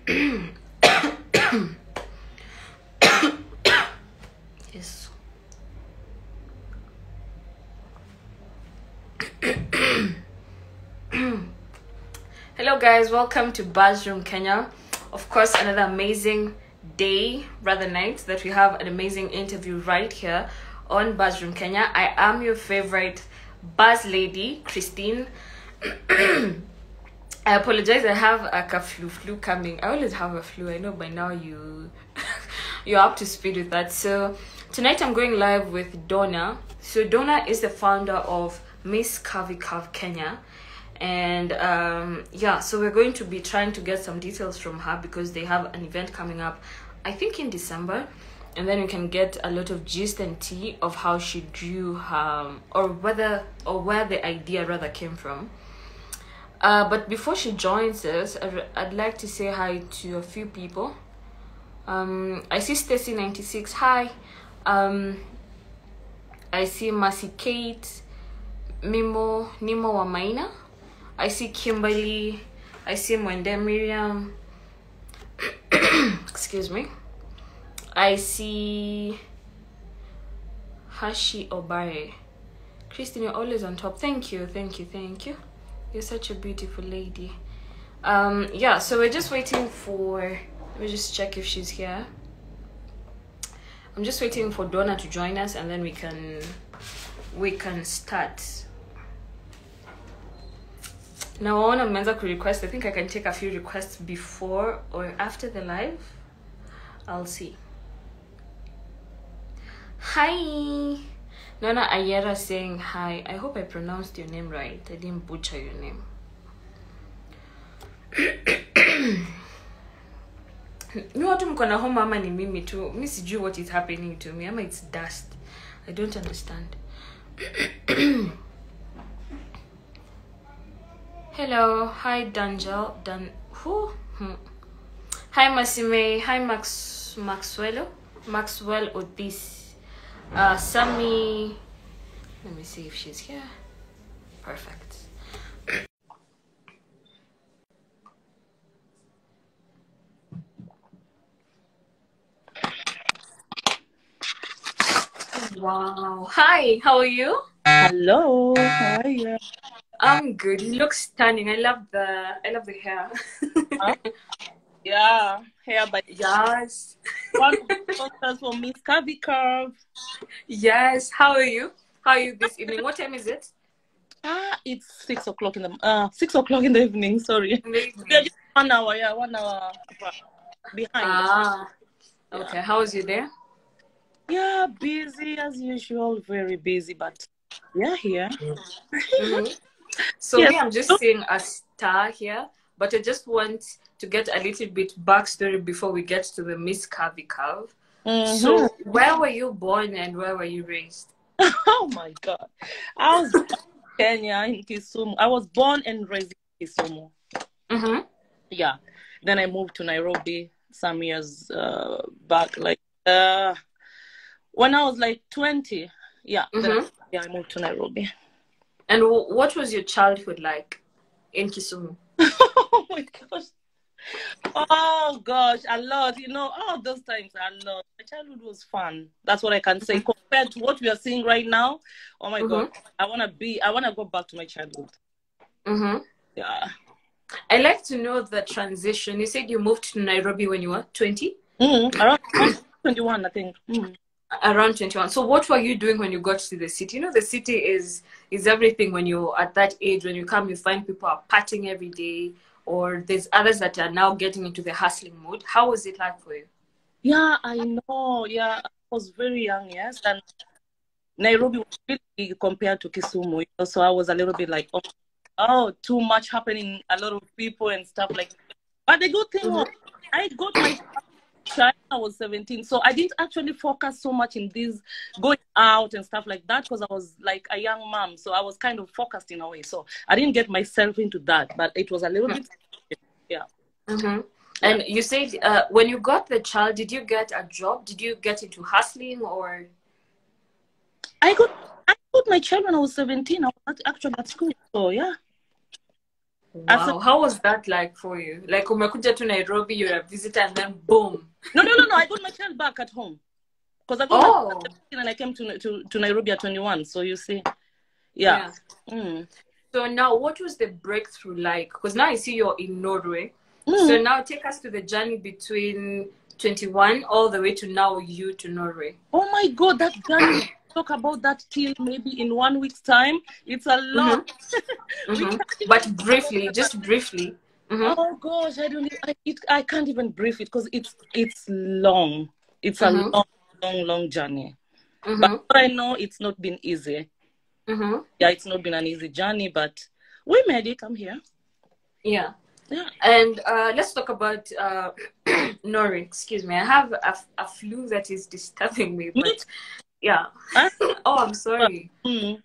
Yes. Hello guys, welcome to Bathroom Kenya. Of course, another amazing day, rather night, that we have an amazing interview right here on Bathroom Kenya. I am your favorite buzz lady, Christine. I apologize, I have a flu coming. I always have a flu. I know by now you're up to speed with that. So tonight I'm going live with Donna. So Donna is the founder of Miss Curvy Kenya. And yeah, so we're going to be trying to get some details from her because they have an event coming up, I think in December, and then we can get a lot of gist and tea of how she drew or where the idea rather came from. But before she joins us, I'd like to say hi to a few people. I see Stacy 96. Hi. I see Mercy Kate, Nimo Wamaina. I see Kimberly. I see Mwende Miriam. Excuse me. I see Hashi Obare. Christine, you're always on top. Thank you. You're such a beautiful lady. Yeah, so we're just waiting for, let me just check if she's here. I'm just waiting for Donna to join us, and then we can start. Now I want to menza request. I think I can take a few requests before or after the live. I'll see. Hi. Nona Ayera saying hi. I hope I pronounced your name right. I didn't butcher your name. No, watu mko na homa ama ni mimi tu. Mimi sijui what is happening to me. Ama it's dust. I don't understand. Hello. Hi Danjel. Who? Hi Masime. Hi Maxwell Otis. Sammy, let me see if she's here. Perfect. Wow. Hi, how are you? Hello, how are you? I'm good. You look stunning. I love the hair. Huh? Yeah, hair by Yes. one of the sponsors for Miss Curvy Curve. Yes. How are you? How are you this evening? What time is it? It's 6 o'clock in the 6 o'clock in the evening. Sorry, yeah, just 1 hour. Yeah, 1 hour behind. Okay. How was your day? Yeah, busy as usual. Very busy, but yeah, here. So Yes. me, I'm just seeing a star here, but I just want to get a little bit backstory before we get to the Miss Curvy Curve. So where were you born and where were you raised? Oh my God, I was in Kenya in Kisumu. I was born and raised in Kisumu. Yeah, then I moved to Nairobi some years back, like when I was like 20. Yeah, I moved to Nairobi. And what was your childhood like in Kisumu? Oh my gosh. Oh gosh, a lot. You know, all those times a lot. My childhood was fun. That's what I can say. Compared to what we are seeing right now, oh my God, I wanna go back to my childhood. Yeah. I like to know the transition. You said you moved to Nairobi when you were 20? Around 21, I think. Around 21. So what were you doing when you got to the city? You know, the city is everything. When you're at that age, when you come, you find people are partying every day, or there's others that are now getting into the hustling mood. How was it like for you? Yeah, I know. Yeah, I was very young, yes. And Nairobi was really big compared to Kisumu. You know, so I was a little bit like, oh, too much happening, a lot of people and stuff like that. But the good thing was, I got my child, I was 17, so I didn't actually focus so much in this going out and stuff like that because I was like a young mom, so I was kind of focused in a way, so I didn't get myself into that, but it was a little bit, yeah. And you said when you got the child, did you get a job? Did you get into hustling or? I got my child when I was 17. I was actually at school, so yeah. As a, Wow. How was that like for you? Like umekuja to Nairobi, you're a visitor, and then boom. no. I got my child back at home because I got my child Oh. at 17 and I came to Nairobi at 21. So you see, yeah. Yeah. So now, what was the breakthrough like? Because now I see you're in Norway. So now take us to the journey between 21 all the way to now you to Norway. Oh my God, that journey. Talk about that till maybe in 1 week's time. It's a lot. But briefly, just briefly. Oh gosh, I can't even brief it because it's long. It's a long journey. But I know it's not been easy. Yeah, it's not been an easy journey, but we made it. I'm here. Yeah. And let's talk about Norway. Excuse me. I have a flu that is disturbing me, but yeah. Oh, I'm sorry. I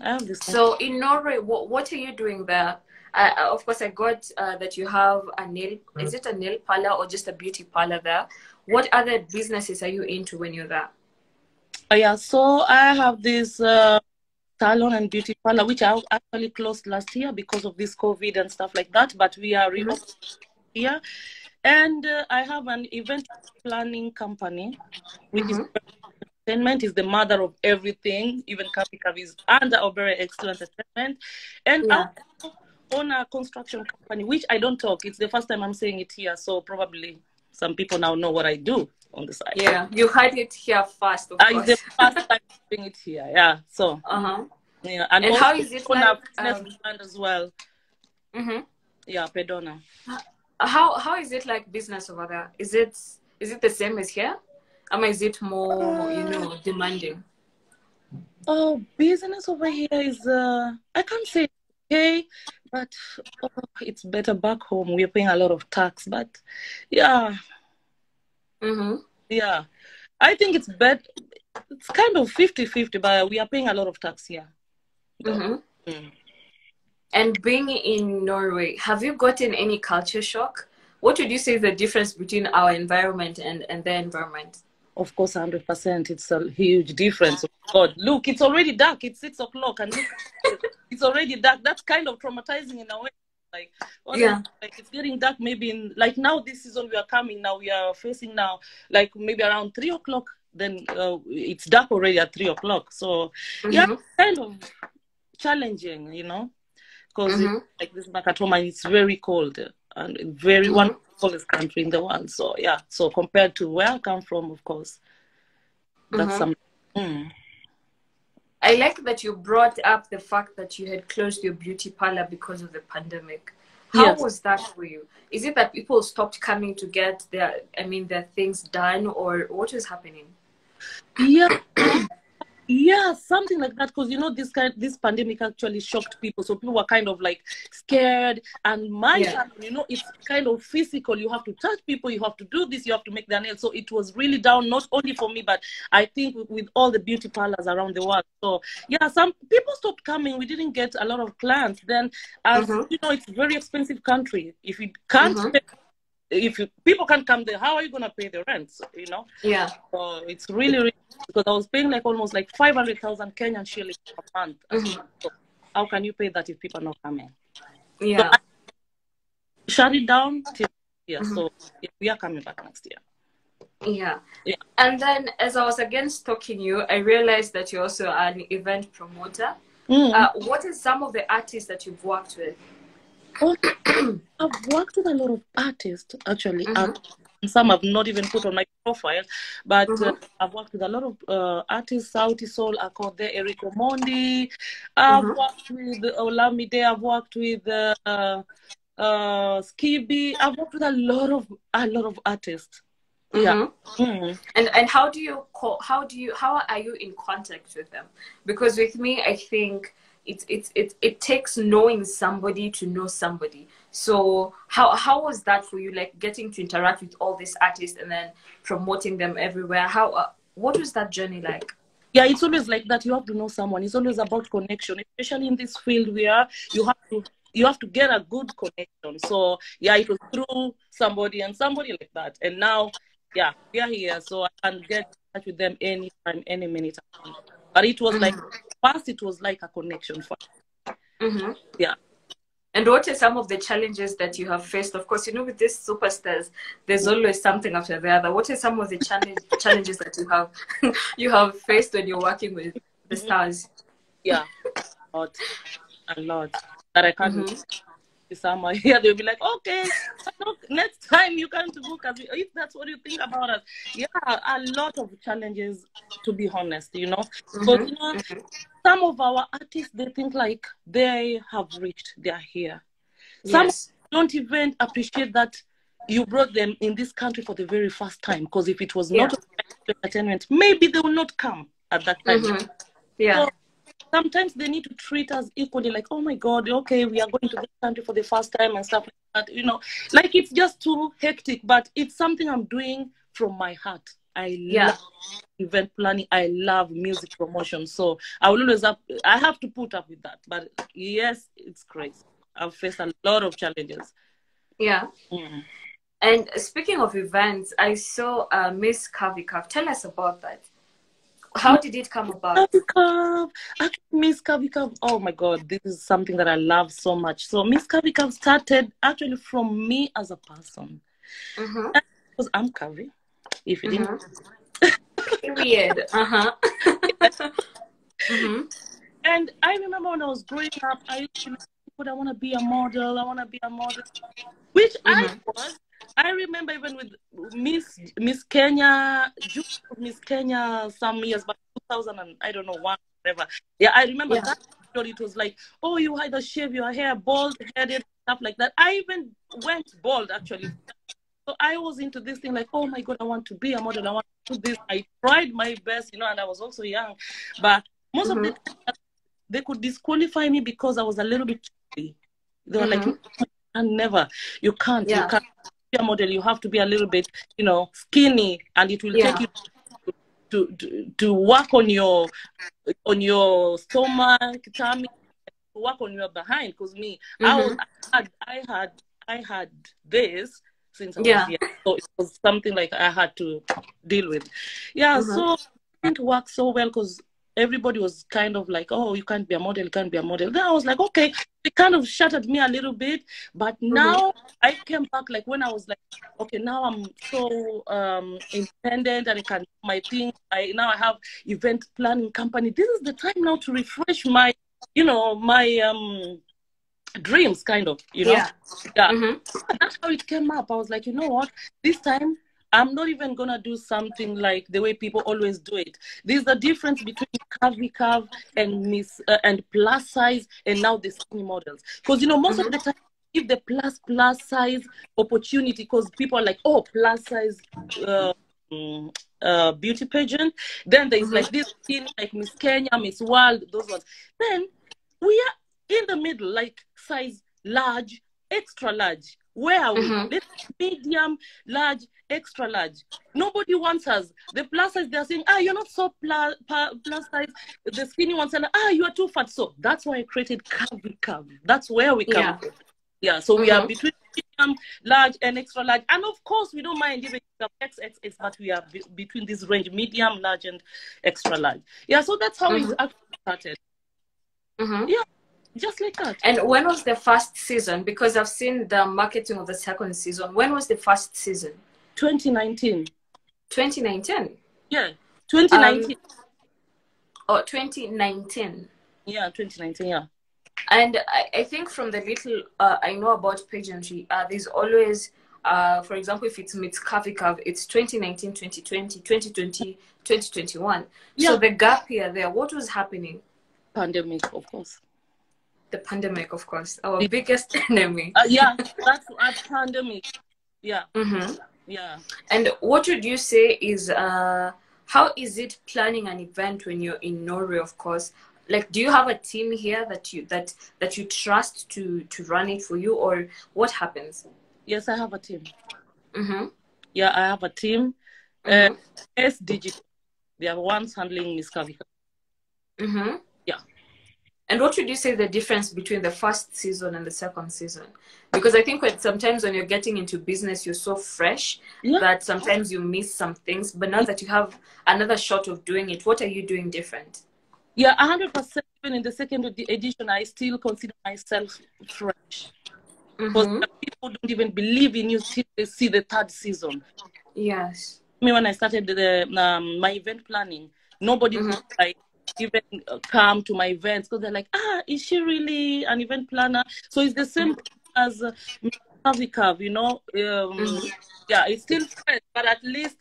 have this. So in Norway, what are you doing there? Of course, I got that you have a nail. Is it a nail parlor or just a beauty parlor there? What other businesses are you into when you're there? Yeah, so I have this salon and beauty parlor, which I actually closed last year because of this COVID and stuff like that. But we are reopening here, and I have an event planning company, which is entertainment is the mother of everything. Even Curvy is under a very excellent entertainment, and I own a construction company, which I don't talk. It's the first time I'm saying it here, so probably some people now know what I do on the side. Yeah, you heard it here first, of course. It's the first time doing it here, yeah. So, yeah, and how is it like? Business brand as well. Yeah, Pedona. How is it like business over there? Is it the same as here, or is it more demanding? Oh, business over here is I can't say okay, but it's better back home. We're paying a lot of tax, but yeah. Yeah, I think it's better. It's kind of 50-50, but we are paying a lot of tax here. And being in Norway, have you gotten any culture shock? What would you say is the difference between our environment and their environment? Of course, 100%. It's a huge difference. Oh God, look, it's already dark. It's 6 o'clock, and look, it's already dark. That's kind of traumatizing in a way. Like, like it's getting dark. Maybe in like now this season we are coming now. We are facing now like maybe around 3 o'clock. Then it's dark already at 3 o'clock. So yeah, it's kind of challenging, because like this back at home and it's very cold and very one of the coldest country in the world. So yeah, so compared to where I come from, of course, that's something. I like that you brought up the fact that you had closed your beauty parlor because of the pandemic. How was that for you? Is it that people stopped coming to get their things done, or what was happening? Yeah, something like that. Because this pandemic actually shocked people, so people were kind of like scared. And my salon, it's kind of physical. You have to touch people, you have to do this, you have to make their nails. So it was really down, not only for me, but I think with all the beauty parlors around the world. So yeah, some people stopped coming. We didn't get a lot of clients. Then, as it's a very expensive country. If you can't pay, people can't come there, how are you going to pay the rent? Yeah. So it's really because I was paying like almost like 500,000 Kenyan shillings per month. So how can you pay that if people are not coming? Yeah. So shut it down till so we are coming back next year. Yeah. And then as I was again stalking you, I realized that you're also an event promoter. What are some of the artists that you've worked with? I've worked with a lot of artists, actually. Some I've not even put on my profile, but I've worked with a lot of artists. Sauti Sol, Akode, Eric Omondi. I've worked with Olamide. I've worked with Skibi. I've worked with a lot of artists. Yeah. And how are you in contact with them? Because with me, I think it takes knowing somebody to know somebody. So how was that for you, like getting to interact with all these artists and then promoting them everywhere? What was that journey like? Yeah, it's always like that. You have to know someone. It's always about connection, especially in this field where you have to get a good connection. So yeah, it was through somebody and somebody like that. And now, yeah, we are here, so I can get in touch with them anytime, any minute. But it was like, first it was like a connection. Yeah. And what are some of the challenges that you have faced? Of course, you know, with these superstars, there's always something after the other. What are some of the challenges that you have you have faced when you're working with the stars? Yeah, a lot that I can't. Somewhere here, they'll be like, okay, next time you come to book us if that's what you think about us. Yeah, a lot of challenges, to be honest, you know. But you know, some of our artists, they think like they have reached, they are here. Some don't even appreciate that you brought them in this country for the very first time, because if it was not entertainment, maybe they will not come at that time. So, sometimes they need to treat us equally, like, oh my God, okay, we are going to this country for the first time and stuff like that, you know, like it's just too hectic, but it's something I'm doing from my heart. I love event planning. I love music promotion. So I will always I have to put up with that. But yes, it's crazy. I've faced a lot of challenges. Yeah. And speaking of events, I saw Miss Curvy. Tell us about that. How did it come about? Miss Curvy. Oh my God, this is something that I love so much. So Miss Curvy started actually from me as a person. Because I'm curvy, if you didn't. Period. And I remember when I was growing up, I used to like, I want to be a model. I want to be a model, which I was. I remember even with Miss Kenya, Miss Kenya, some years back, 2000 and I don't know, whatever. Yeah, I remember that. It was like, oh, you either shave your hair, bald headed, stuff like that. I even went bald actually. So I was into this thing like, oh my God, I want to be a model. I want to do this. I tried my best, you know, and I was also young. But most of the time, they could disqualify me because I was a little bit chubby. They were like, never. You can't be a model. You have to be a little bit, you know, skinny, and it will take you to work on your stomach, tummy, to work on your behind. Because me, I had this since I was young, so it was something like I had to deal with. So it didn't work so well because everybody was kind of like, oh, you can't be a model, you can't be a model. Then I was like, okay, it kind of shattered me a little bit. But now I came back, like when I was like, okay, now I'm so independent and I can do my thing. Now I have event planning company. This is the time now to refresh my, you know, my dreams, kind of, you know. That's how it came up. I was like, you know what, this time I'm not even gonna do something like the way people always do it. There's a difference between curve and and plus size, and now the skinny models. Because you know, most of the time, give the plus size opportunity, because people are like, oh, plus size beauty pageant. Then there's like this skin, like Miss Kenya, Miss World, those ones. Then we are in the middle, like size large, extra large. Where are we? Medium, large, extra large. Nobody wants us. The plus size, they're saying, you're not so plus size. The skinny ones are, you are too fat. So that's why I created curve. That's where we come from. Yeah, so we are between medium, large, and extra large. And of course, we don't mind even the XXX, but we are between this range, medium, large, and extra large. Yeah, so that's how it actually started. Yeah. Just like that. And when was the first season? Because I've seen the marketing of the second season. When was the first season? 2019. 2019? Yeah, 2019. 2019. Yeah, 2019, yeah. And I think from the little I know about pageantry, there's always, for example, if it's Miss Curvy, it's 2019, 2020, 2020, 2021. Yeah. So the gap here, what was happening? Pandemic, of course. The pandemic, of course, our biggest enemy. Yeah, that's a pandemic. Yeah. Yeah. And what would you say is, how is it planning an event when you're in Norway, of course? Like, do you have a team here that you trust to run it for you, or what happens? Yes, I have a team. Yeah, I have a team. S Digital. They are the ones handling Miss Curvy. Yeah. And what would you say the difference between the first season and the second season? Because I think sometimes when you're getting into business, you're so fresh that sometimes you miss some things. But now that you have another shot of doing it, what are you doing different? Yeah, 100%. even in the second edition, I still consider myself fresh. Because Mm-hmm. people don't even believe in you till they see the third season. Yes. Me, when I started my event planning, nobody Mm-hmm. would like even come to my events because they're like, is she really an event planner? So it's the same as Curvy, you know. Mm-hmm. Yeah, it's still fresh, but at least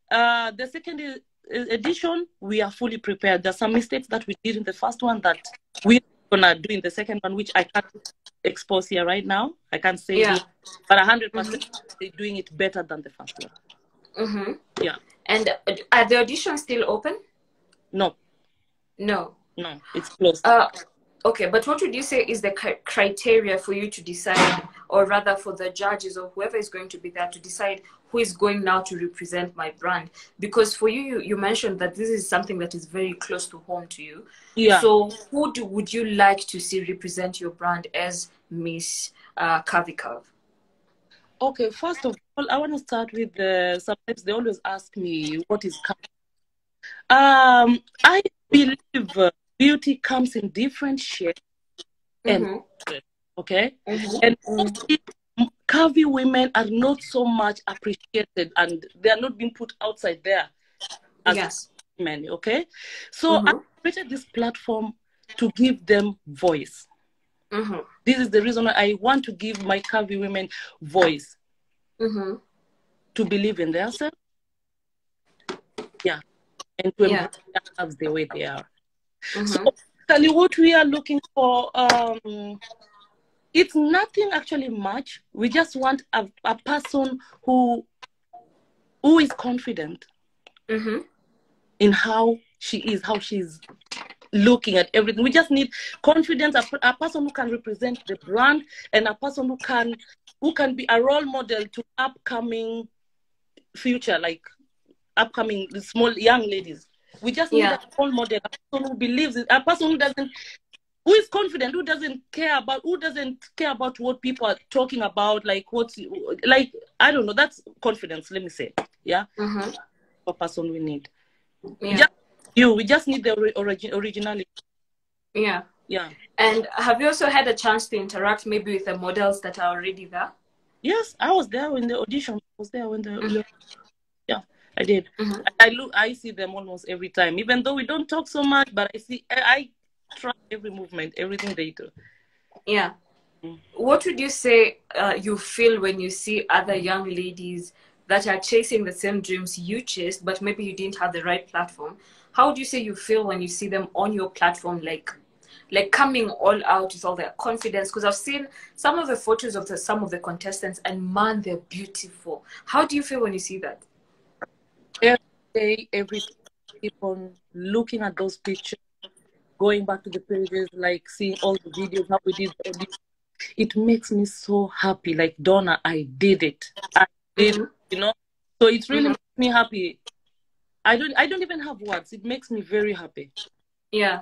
the second edition, we are fully prepared. There's some mistakes that we did in the first one that we're gonna do in the second one, which I can't expose here right now. I can't say Yeah. it, but 100% they're doing it better than the first one. Mm-hmm. Yeah. And are the auditions still open? No, No. it's closed. Okay, but what would you say is the criteria for you to decide, or rather for the judges or whoever is going to be there to decide who is going now to represent my brand? Because for you mentioned that this is something that is very close to home to you. Yeah. So who would you like to see represent your brand as Miss Curvy? Okay, first of all, I want to start with sometimes they always ask me, what is curvy? I believe beauty comes in different shapes and okay? And mostly curvy women are not so much appreciated and they are not being put outside there as men, okay? So I created this platform to give them voice. This is the reason why I want to give my curvy women voice. To believe in themselves, and to embrace themselves the way they are. So, actually, what we are looking for, it's nothing actually much. We just want a person who is confident in how she is, how she's looking at everything. We just need confidence, a person who can represent the brand, and a person who can be a role model to upcoming future, like upcoming small young ladies. We just need a role model, a person who believes it, a person who is confident, who doesn't care about what people are talking about, like I don't know, that's confidence, let me say. Yeah. A person we need. We just need the originality. Yeah. And have you also had a chance to interact maybe with the models that are already there? Yes, I was there when the audition. I was there when the yeah, I did. I see them almost every time, even though we don't talk so much, but I track every movement, everything they do. Yeah. What would you say you feel when you see other young ladies that are chasing the same dreams you chased, but maybe you didn't have the right platform? How would you say you feel when you see them on your platform, like coming all out with all their confidence? Because I've seen some of the photos of some of the contestants, and man, they're beautiful. How do you feel when you see that? Every day, every time, keep on looking at those pictures, going back to the pages, like seeing all the videos, how we did the audition. It makes me so happy. Like, Donna, I did it. I did it, you know? So it really makes me happy. I don't even have words. It makes me very happy. Yeah.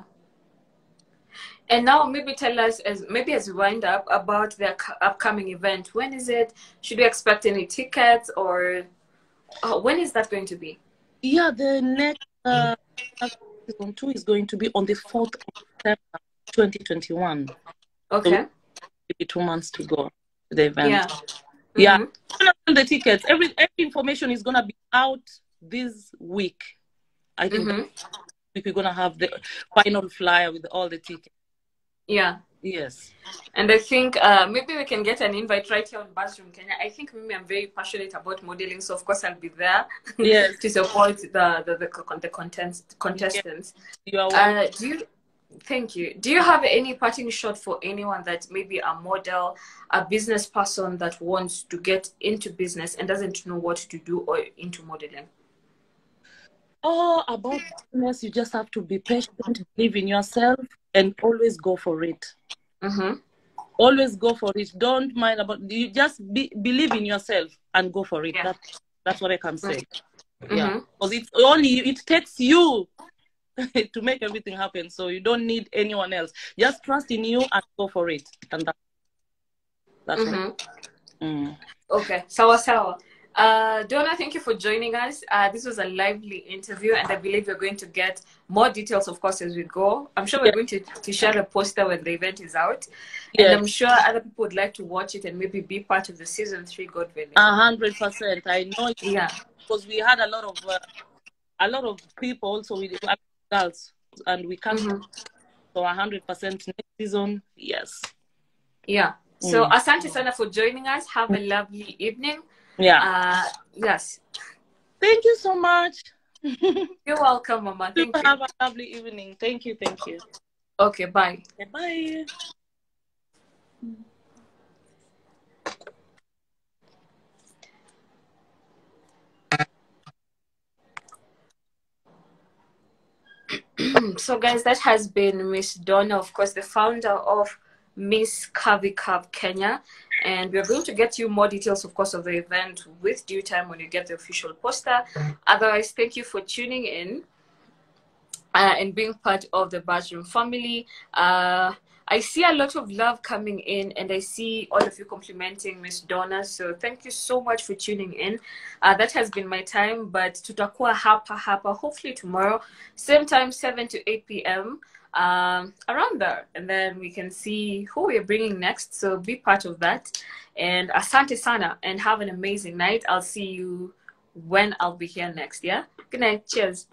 And now maybe tell us, as we wind up, about the upcoming event. When is it? Should we expect any tickets, or when is that going to be? Yeah, the next season 2 is going to be on the 4th of September, 2021. Okay. So maybe 2 months to go to the event. Yeah. The tickets. Every information is gonna be out this week. I think we're gonna have the final flyer with all the tickets. Yeah. Yes. And I think maybe we can get an invite right here on Bathroom Kenya. I think maybe I'm very passionate about modeling, so of course I'll be there to support the contestants. You are Thank you. Do you have any parting shot for anyone that maybe a model, a business person that wants to get into business and doesn't know what to do, or into modeling? About business, you just have to be patient, believe in yourself, and always go for it. Always go for it. Don't mind about you. Just believe in yourself and go for it. That's what I can say. Yeah, because it takes you to make everything happen. So you don't need anyone else. Just trust in you and go for it. And that's Okay, sawa sawa. Donna, thank you for joining us. This was a lively interview, and I believe we're going to get more details, of course, as we go. I'm sure we're going to share the poster when the event is out, and I'm sure other people would like to watch it and maybe be part of the season 3, God willing. 100%. I know it. Yeah, because we had a lot of people also with girls, and we can't. So 100% next season, yes. Yeah. So asante sana for joining us. Have a lovely evening. Yeah. Yes. Thank you so much. You're welcome, Mama. Thank you. Have a lovely evening. Thank you. Thank you. Okay, bye. Okay, bye. So guys, that has been Miss Donna, of course, the founder of Miss Curvy Curve Kenya, and we're going to get you more details, of course, of the event with due time when you get the official poster. Otherwise, thank you for tuning in and being part of the Bathroom family. I see a lot of love coming in, and I see all of you complimenting Miss Donna. So thank you so much for tuning in. That has been my time, but tutakuwa hapa hopefully tomorrow, same time, 7 to 8 p.m. Around there, and then we can see who we're bringing next. So be part of that. And asante sana, and have an amazing night. I'll see you when I'll be here next. Yeah. Good night. Cheers.